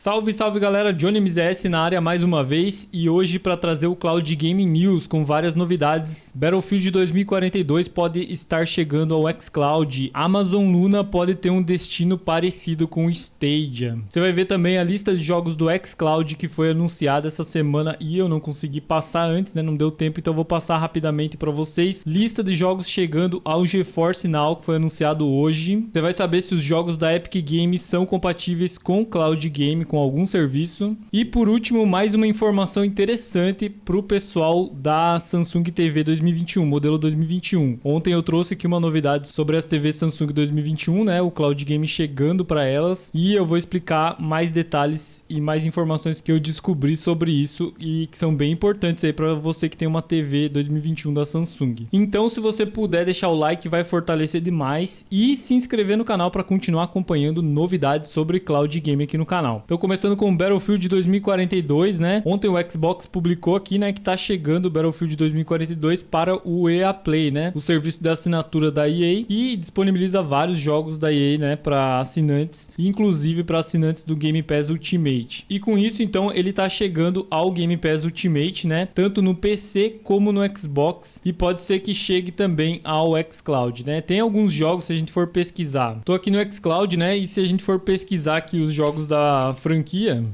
Salve, salve galera, Johnny MZS na área mais uma vez e hoje para trazer o Cloud Gaming News com várias novidades. Battlefield 2042 pode estar chegando ao xCloud, Amazon Luna pode ter um destino parecido com o Stadia. Você vai ver também a lista de jogos do xCloud que foi anunciada essa semana e eu não consegui passar antes, né? Não deu tempo, então eu vou passar rapidamente para vocês. Lista de jogos chegando ao GeForce Now que foi anunciado hoje. Você vai saber se os jogos da Epic Games são compatíveis com Cloud Game, com algum serviço. E por último, mais uma informação interessante para o pessoal da Samsung TV 2021, modelo 2021. Ontem eu trouxe aqui uma novidade sobre as TVs Samsung 2021, né? O Cloud Game chegando para elas. E eu vou explicar mais detalhes e mais informações que eu descobri sobre isso e que são bem importantes aí para você que tem uma TV 2021 da Samsung. Então, se você puder deixar o like, vai fortalecer demais. E se inscrever no canal para continuar acompanhando novidades sobre Cloud Game aqui no canal. Então, começando com o Battlefield 2042, né? Ontem o Xbox publicou aqui, né, que tá chegando o Battlefield 2042 para o EA Play, né? O serviço de assinatura da EA que disponibiliza vários jogos da EA, né, para assinantes, inclusive para assinantes do Game Pass Ultimate. E com isso, então, ele tá chegando ao Game Pass Ultimate, né? Tanto no PC como no Xbox e pode ser que chegue também ao xCloud, né? Tem alguns jogos, se a gente for pesquisar. Tô aqui no xCloud, né? E se a gente for pesquisar aqui os jogos da franquia,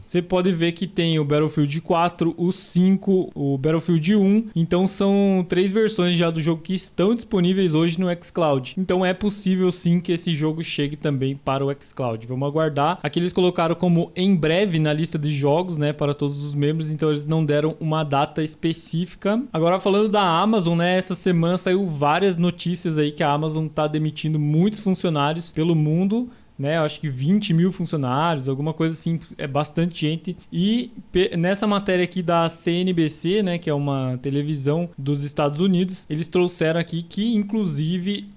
você pode ver que tem o Battlefield 4, o 5, o Battlefield 1. Então são 3 versões já do jogo que estão disponíveis hoje no xCloud. Então é possível sim que esse jogo chegue também para o xCloud. Vamos aguardar. Aqui eles colocaram como em breve na lista de jogos, né, para todos os membros, então eles não deram uma data específica. Agora falando da Amazon, né, essa semana saiu várias notícias aí que a Amazon tá demitindo muitos funcionários pelo mundo, né? Eu acho que 20 mil funcionários, alguma coisa assim, é bastante gente. E nessa matéria aqui da CNBC, né, que é uma televisão dos Estados Unidos, eles trouxeram aqui que inclusive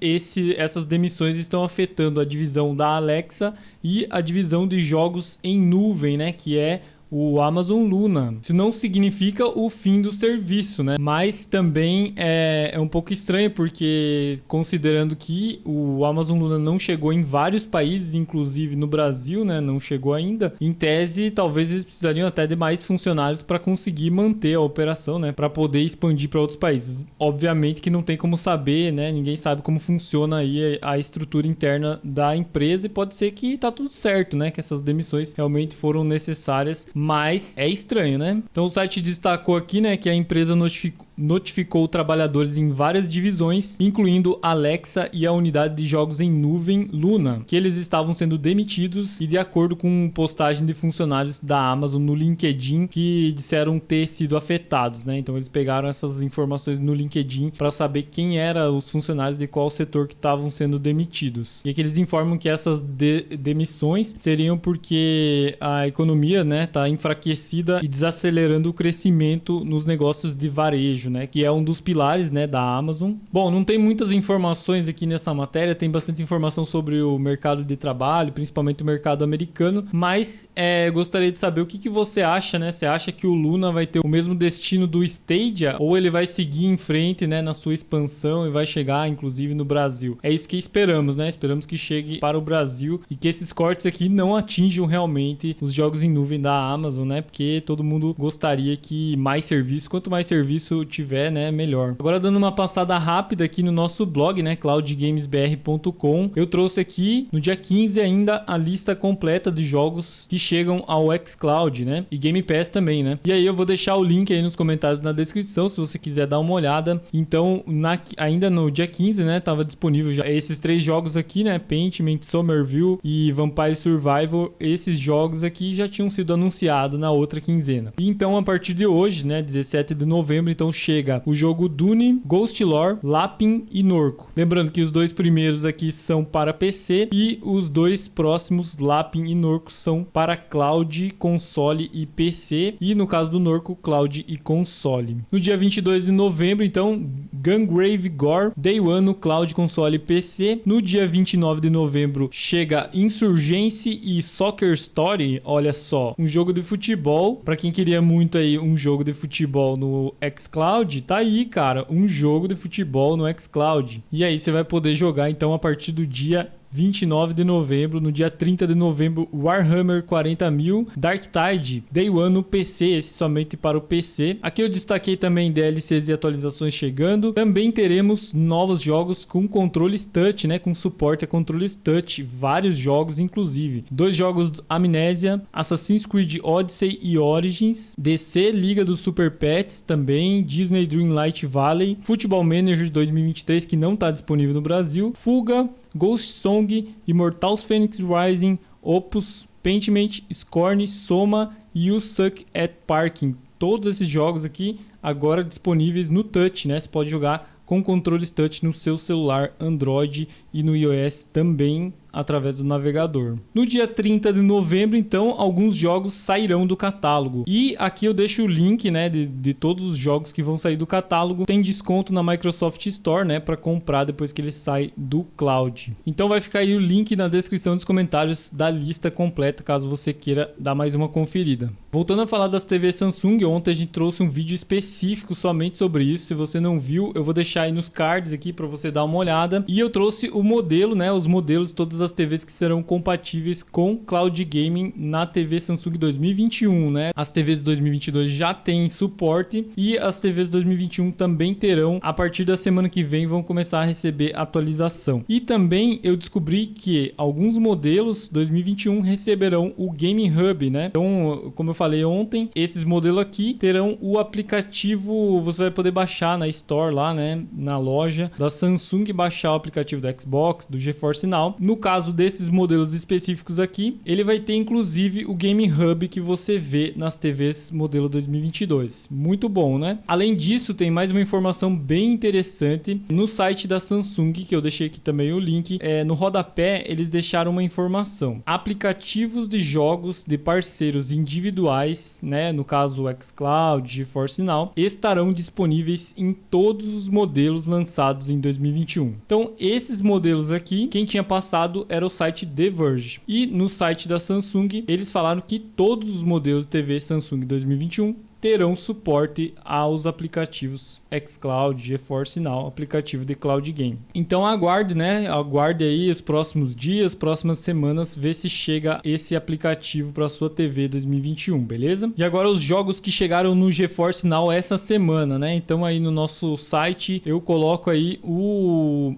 essas demissões estão afetando a divisão da Alexa e a divisão de jogos em nuvem, né, que é o Amazon Luna. Isso não significa o fim do serviço, né? Mas também é um pouco estranho porque considerando que o Amazon Luna não chegou em vários países, inclusive no Brasil, né? Não chegou ainda. Em tese, talvez eles precisariam até de mais funcionários para conseguir manter a operação, né? Para poder expandir para outros países. Obviamente que não tem como saber, né? Ninguém sabe como funciona aí a estrutura interna da empresa e pode ser que tá tudo certo, né? Que essas demissões realmente foram necessárias. Mas é estranho, né? Então o site destacou aqui, né, que a empresa notificou trabalhadores em várias divisões, incluindo Alexa e a unidade de jogos em nuvem Luna, que eles estavam sendo demitidos e de acordo com postagem de funcionários da Amazon no LinkedIn que disseram ter sido afetados, né? Então eles pegaram essas informações no LinkedIn para saber quem eram os funcionários de qual setor que estavam sendo demitidos. E aqui eles informam que essas demissões seriam porque a economia, né, tá enfraquecida e desacelerando o crescimento nos negócios de varejo, né, que é um dos pilares, né, da Amazon. Bom, não tem muitas informações aqui nessa matéria, tem bastante informação sobre o mercado de trabalho, principalmente o mercado americano, mas gostaria de saber o que você acha, né? Você acha que o Luna vai ter o mesmo destino do Stadia ou ele vai seguir em frente, né, na sua expansão e vai chegar, inclusive, no Brasil? É isso que esperamos, né? Esperamos que chegue para o Brasil e que esses cortes aqui não atinjam realmente os jogos em nuvem da Amazon, né? Porque todo mundo gostaria que mais serviço, quanto mais serviço tiver, né, melhor. Agora dando uma passada rápida aqui no nosso blog, né, cloudgamesbr.com, eu trouxe aqui no dia 15 ainda a lista completa de jogos que chegam ao xCloud, né, e Game Pass também, né. E aí eu vou deixar o link aí nos comentários na descrição se você quiser dar uma olhada. Então, ainda no dia 15, né, tava disponível já esses 3 jogos aqui, né, Pentiment, Somerville e Vampire Survivor. Esses jogos aqui já tinham sido anunciados na outra quinzena. E então, a partir de hoje, né, 17 de novembro, então chega o jogo Dune, Ghost Lore, Lapin e Norco. Lembrando que os 2 primeiros aqui são para PC e os 2 próximos, Lapin e Norco, são para cloud, console e PC. E no caso do Norco, cloud e console. No dia 22 de novembro, então, Gungrave Gore, Day 1 no cloud, console e PC. No dia 29 de novembro, chega Insurgency e Soccer Story. Olha só, um jogo de futebol. Para quem queria muito aí um jogo de futebol no xCloud, tá aí, cara, um jogo de futebol no xCloud. E aí você vai poder jogar então a partir do dia 29 de novembro. No dia 30 de novembro, Warhammer 40.000, Dark Tide, Day One no PC, esse somente para o PC. Aqui eu destaquei também DLCs e atualizações chegando. Também teremos novos jogos com controles touch, né? Com suporte a controles touch, vários jogos inclusive. 2 jogos Amnésia, Assassin's Creed Odyssey e Origins, DC Liga dos Super Pets também, Disney Dreamlight Valley, Football Manager 2023 que não está disponível no Brasil, Fuga, Ghost Song, Immortals Phoenix Rising, Opus, Pentiment, Scorn, Soma e You Suck at Parking. Todos esses jogos aqui agora disponíveis no touch, né? Você pode jogar com controles touch no seu celular Android e no iOS também através do navegador. No dia 30 de novembro, então, alguns jogos sairão do catálogo. E aqui eu deixo o link, né, de todos os jogos que vão sair do catálogo. Tem desconto na Microsoft Store, né, para comprar depois que ele sai do cloud. Então vai ficar aí o link na descrição dos comentários da lista completa, caso você queira dar mais uma conferida. Voltando a falar das TVs Samsung, ontem a gente trouxe um vídeo específico somente sobre isso. Se você não viu, eu vou deixar aí nos cards aqui para você dar uma olhada. E eu trouxe o modelo, né, os modelos de todas as TVs que serão compatíveis com Cloud Gaming na TV Samsung 2021, né? As TVs de 2022 já têm suporte e as TVs de 2021 também terão. A partir da semana que vem vão começar a receber atualização. E também eu descobri que alguns modelos 2021 receberão o Gaming Hub, né? Então, como eu falei ontem, esses modelos aqui terão o aplicativo, você vai poder baixar na Store lá, né? Na loja da Samsung, baixar o aplicativo do Xbox, do GeForce Now. No caso desses modelos específicos aqui, ele vai ter inclusive o Gaming Hub que você vê nas TVs modelo 2022. Muito bom, né? Além disso, tem mais uma informação bem interessante no site da Samsung, que eu deixei aqui também o link. No rodapé, eles deixaram uma informação. Aplicativos de jogos de parceiros individuais, né? No caso o xCloud, GeForce Now, estarão disponíveis em todos os modelos lançados em 2021. Então, esses modelos aqui, quem tinha passado era o site The Verge. E no site da Samsung, eles falaram que todos os modelos de TV Samsung 2021 terão suporte aos aplicativos xCloud, GeForce Now, aplicativo de Cloud Game. Então aguarde, né? Aguarde aí os próximos dias, próximas semanas, ver se chega esse aplicativo para sua TV 2021, beleza? E agora os jogos que chegaram no GeForce Now essa semana, né? Então aí no nosso site eu coloco aí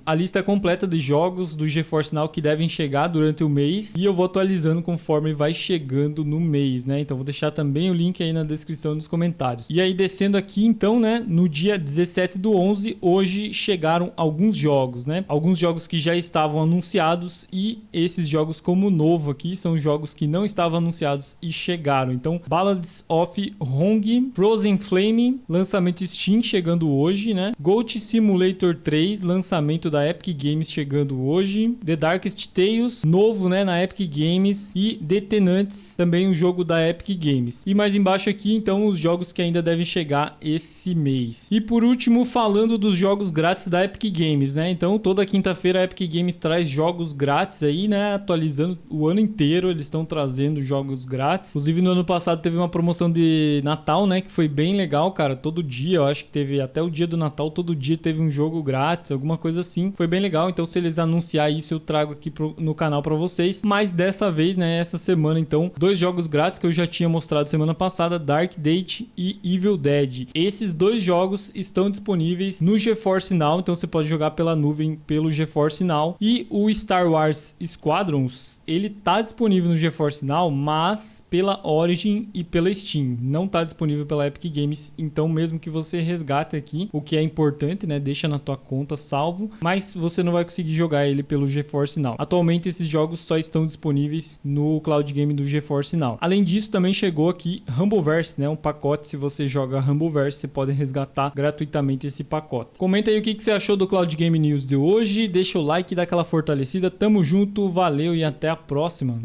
a lista completa de jogos do GeForce Now que devem chegar durante o mês e eu vou atualizando conforme vai chegando no mês, né? Então vou deixar também o link aí na descrição dos comentários. E aí descendo aqui então, né, no dia 17/11, hoje chegaram alguns jogos, né? Alguns jogos que já estavam anunciados e esses jogos como novo aqui são jogos que não estavam anunciados e chegaram. Então, Ballads of Hong, Frozen Flame, lançamento Steam chegando hoje, né? Goat Simulator 3, lançamento da Epic Games chegando hoje. The Darkest Tales, novo, né, na Epic Games e The Tenants, também um jogo da Epic Games. E mais embaixo aqui, então, os jogos que ainda devem chegar esse mês. E por último, falando dos jogos grátis da Epic Games, né? Então, toda quinta-feira a Epic Games traz jogos grátis aí, né? Atualizando o ano inteiro, eles estão trazendo jogos grátis. Inclusive, no ano passado teve uma promoção de Natal, né? Que foi bem legal, cara. Todo dia, eu acho que teve até o dia do Natal, todo dia teve um jogo grátis, alguma coisa assim. Foi bem legal. Então, se eles anunciar isso, eu trago aqui no canal pra vocês. Mas dessa vez, né? Essa semana, então, 2 jogos grátis que eu já tinha mostrado semana passada, Dark Date e Evil Dead. Esses 2 jogos estão disponíveis no GeForce Now, então você pode jogar pela nuvem pelo GeForce Now. E o Star Wars Squadrons, ele tá disponível no GeForce Now, mas pela Origin e pela Steam. Não tá disponível pela Epic Games, então mesmo que você resgate aqui, o que é importante, né? Deixa na tua conta salvo, mas você não vai conseguir jogar ele pelo GeForce Now. Atualmente esses jogos só estão disponíveis no Cloud Game do GeForce Now. Além disso, também chegou aqui Rumbleverse, né? Um pacote, se você joga Rumbleverse, você pode resgatar gratuitamente esse pacote. Comenta aí o que você achou do Cloud Game News de hoje, deixa o like e dá aquela fortalecida. Tamo junto, valeu e até a próxima.